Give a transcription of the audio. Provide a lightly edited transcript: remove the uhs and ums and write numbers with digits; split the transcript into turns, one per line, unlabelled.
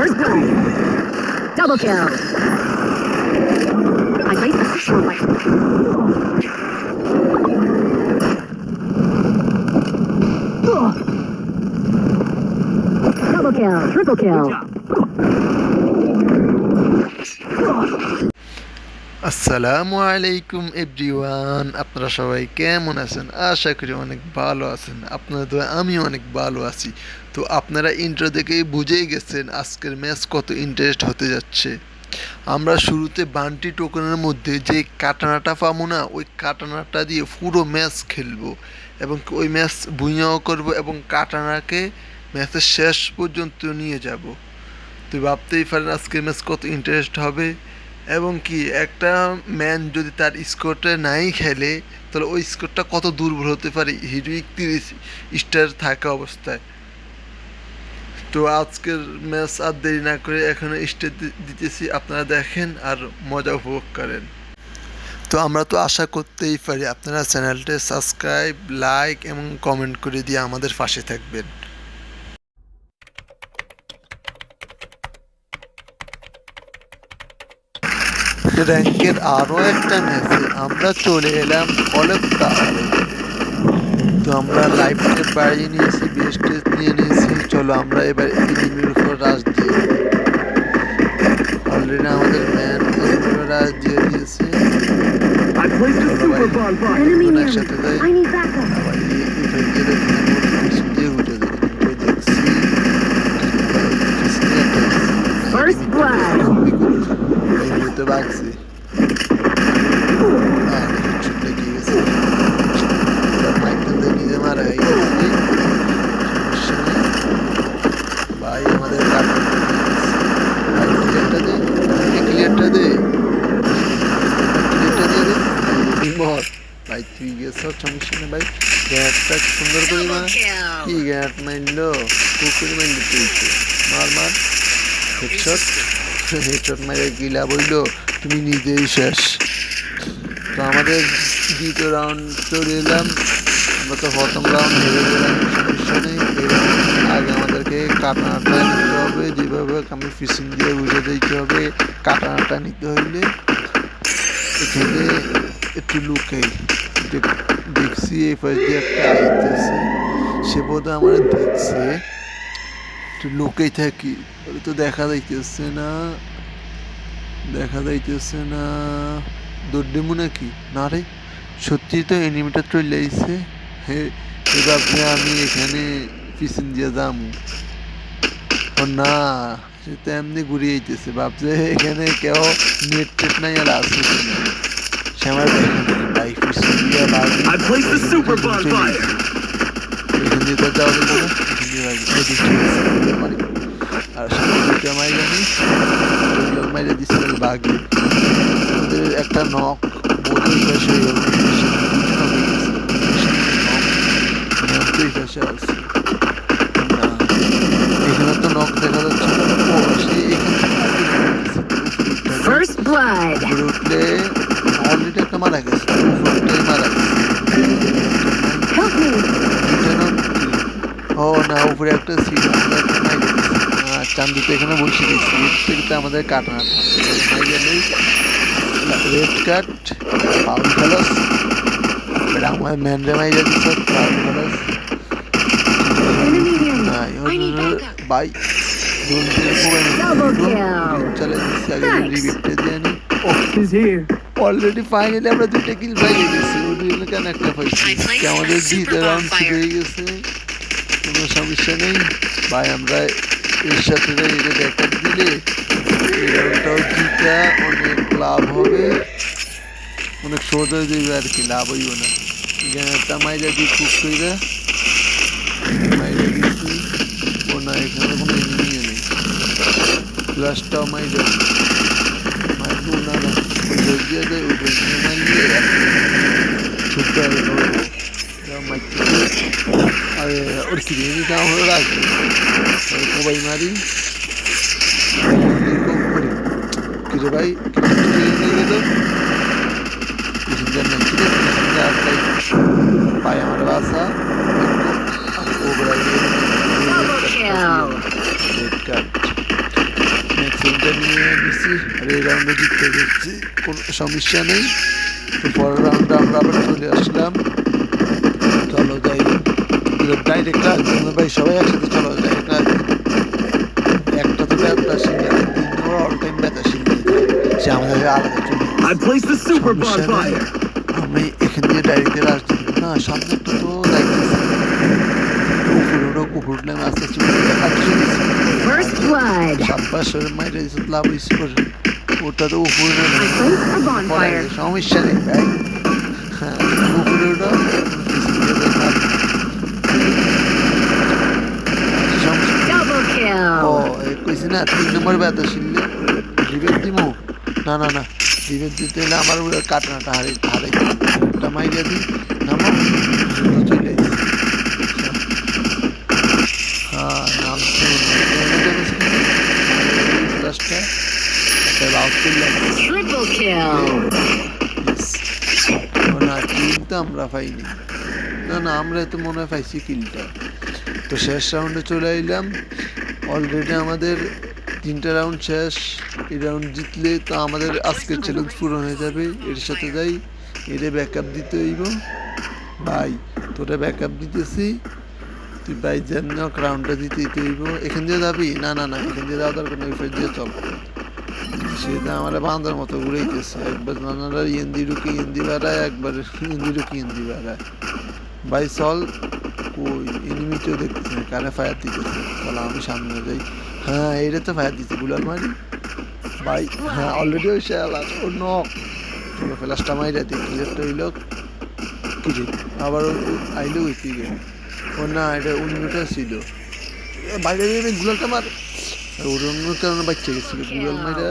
First blood. Double kill. I raised the threshold by... Double kill. Triple kill.
আসসালামু আলাইকুম everyone, আপনারা সবাই কেমন আছেন? আশা করি অনেক ভালো আছেন। আপনাদের দোয়ায় আমি অনেক ভালো আছি। তো আপনারা ইন্ট্রো দেখেই বুঝেই গেছেন আজকের ম্যাচ কত ইন্টারেস্ট হতে যাচ্ছে। আমরা শুরুতে বান্টি টোকেনের মধ্যে যে কাটানাটা পাবো না, ওই কাটানাটা দিয়ে পুরো ম্যাচ খেলবো এবং ওই ম্যাচ ভুইয়াও করবো এবং কাটানাকে ম্যাচের শেষ পর্যন্ত নিয়ে যাব। তো ভাবতেই পারেন আজকের ম্যাচ কত ইন্টারেস্ট হবে এবং কি একটা ম্যান যদি তার স্কোরটা নাই খেলে তাহলে ওই স্কোরটা কত দুর্বল হতে পারে হিরোইক 30 স্টার থাকা অবস্থায়। তো আজকের ম্যাচ আর দেরি না করে এখনো স্টার দিতেছি, আপনারা দেখেন আর মজা উপভোগ করেন। তো আমরা তো আশা করতেই পারি আপনারা চ্যানেলটা সাবস্ক্রাইব, লাইক এবং কমেন্ট করে দিয়ে আমাদের পাশে থাকবেন। র্যাঙ্কের আরও একটা ম্যাচে আমরা চলে এলাম অলেপ টাওয়ারে। তো আমরা লাইভ টেপ বাড়িয়ে নিয়েছি, বেস্ট টেস্ট নিয়ে নিয়েছি। চলো আমরা এবার এনিমির উপর রাশ দিয়ে, অলরেডি আমাদের ম্যান রাশ দিয়ে দিয়েছে। একসাথে যাই আবার দিয়ে উঠে দেখছি তো বাগছি নিজে মারা হয়ে গেছি। ভাই আমাদের ক্লিয়ারটা দে, ক্লিয়ারটা দে, ক্লিয়ারটা দিয়ে দে ভাই। তুই গেছ সমস্যা নেই ভাই। গ্যাটটা সুন্দর করে মার। কি গ্যাট মারলো, পুকুরি মারলি তুই? মার মার, হেডশট। হেডশট মারে গিলা বললো তুমি নিজেই শেষ। তো আমাদের দ্বিতীয় রাউন্ড চলে এলাম। আমরা তো প্রথম রাউন্ড হেরে গেলাম, সমস্যা নেই। আগে আমাদেরকে কাটানাটা নিতে হবে, যেভাবে আমি ফিশিং দিয়ে বুঝে দিতে হবে। কাটানাটা নিতে হইলে এখানে একটু লুকাই দেখছি এই পাশ দিয়ে একটা আইতেছে, সে বোধহয় আমার দেখছে। একটু লুকেই থাকি, তো দেখা যাইতেছে না, দেখা যাইতেছে না। দৌড় দেবো নাকি? না রে, সত্যি তো এনিমিটা চলে আইছে। এবার আমি এখানে পিছন দিয়ে যাবো। ও না, সে তো এমনি ঘুরে আইতেছে, ভাবছে এখানে কেউ নেট টেট নাই আর আসছে কিনা। সে আমার দেখে ভাই পিছন দিয়ে এখান দিয়ে তো যাওয়া যাবে না, আর সামনে মাই জানি মাইরে দিচ্ছিল বাঘে। ওদের একটা নখ বোধই শেষ হয়ে গেল, এখানে তো নখ দেখা যাচ্ছে না। ও সে এখানে উঠলে অলরেডি একটা মারা গেছে, উপরটাই মারা গেছে। ও না, উপরে একটা সিট চান্দুতে এখানে বসে দিচ্ছি। থেকে আমাদের কাটানাটা রেড কার্ড, ফাউল খেলস। আমার ম্যানরে মাইরা দিচ্ছে ফাউল খেলস। বাই চলে দিচ্ছি, আগে রিভিভটা দিয়ে আনি। অলরেডি ফাইনালি আমরা 2টা কিল পাইয়ে গেছি, ওদের কেন একটা পাইছি। আমাদের দ্বিতীয় রাউন্ড শুরু হয়ে গেছে, কোনো সমস্যা নেই ভাই। আমরা এর সাথে এটা ব্যাকআপ দিলে এই রাউন্ডটাও জিতা অনেক লাভ হবে, অনেক সহজ হয়ে যাবে আর কি, লাভ হইব না। একটা মাইরা দিই খুব কইরা মাইরা দিচ্ছি। ও না, এখানে কোনো এনিমিও নেই। লাস্টটাও মাইরা মারবো না, ওই দিয়ে দেয়, ওই দিয়ে মারলে ছোট্ট আর ওর কি দাম হলো রাখবে সবাই মারি কিরে ভাই পাই আমার বাসা সিনটা নিয়ে নিচ্ছি আর এই রাউন্ডে জিততে যাচ্ছি, কোনো সমস্যা নেই। তো পরের রাউন্ডে আমরা আবার চলে আসলাম। চলো যাই ডাইরেক্ট ক্লাস দিন ভাই, সবাই একসাথে চলো ডাইরেক্ট ক্লাস দিন। একটা তো ব্যথা শিখে তিন নম্বর অল টাইম ব্যথা শিখে সে আমাদের আলাদা চলে
I placed the super
সমস্যা নেই।
bonfire.
আমি এখান দিয়ে ডাইরেক্ট রাস্তা দিব না, সামনে একটা তো যাইতেছে কুকুর নামে আস্তে আস্তে
First blood.
সাব্বাস মাইরে দিচ্ছে, লাভ হয়েছে করে ওটা তো উপরে
I placed a bonfire.
সমস্যা নেই ভাই। হ্যাঁ উপরে ওটা
Double
ও
kill.
কইছি না 3 নম্বর ব্যথা শিখলে রিভেট দিমু। না না না রিভেট দিতে হলে আমার ওই কাটনাটা হারাই একটা মাইরিয়া দিই নামো চলে আইছি। হ্যাঁ নাম ফ্লাশটা একটা রাউট করলাম।
Triple kill.
না কিল তো আমরা পাইনি, না না আমরা তো মনে হয় পাইছি কিলটা। তো শেষ রাউন্ডে চলে আইলাম। অলরেডি আমাদের 3টা রাউন্ড শেষ। এই রাউন্ড জিতলে তো আমাদের আজকের চ্যালেঞ্জ পূরণ হয়ে যাবে। এর সাথে যাই এরে ব্যাকআপ দিতে হইব ভাই, তোরা ব্যাকআপ দিতেছি তুই ভাই যেন রাউন্ডটা দিতে হইব। এখান দিয়ে যাবি? না না না এখান দিয়ে যাওয়া দরকার নেই, ফের দিয়ে চল। সেটা আমার বাঁধার মতো ঘুরেইতেছে, একবার নানারা ইন্দি ঢুকি ইন্দি বেড়ায়, একবার ইন্দি ঢুকি ইন্দি বেড়ায়। ভাই চল, কই এনিমিকেও দেখতেছি না, কারে ফায়ার দিতেছে, চলো আমি সামনে যাই। হ্যাঁ এটা তো ফায়ার দিচ্ছে গুলাল মারি ভাই। হ্যাঁ অলরেডি ওই শেয়াল ও নক, চলো ফ্ল্যাশটা মাইরা দিই। ক্লিয়ারটা হইল কিরে আবার আইলো ওই দিকে। ও না এটা অন্যটা ছিল, বাইরে গুলালটা মার। আর ওর অন্য কারণে বাচ্চা গেছিল গুলাল মাইরা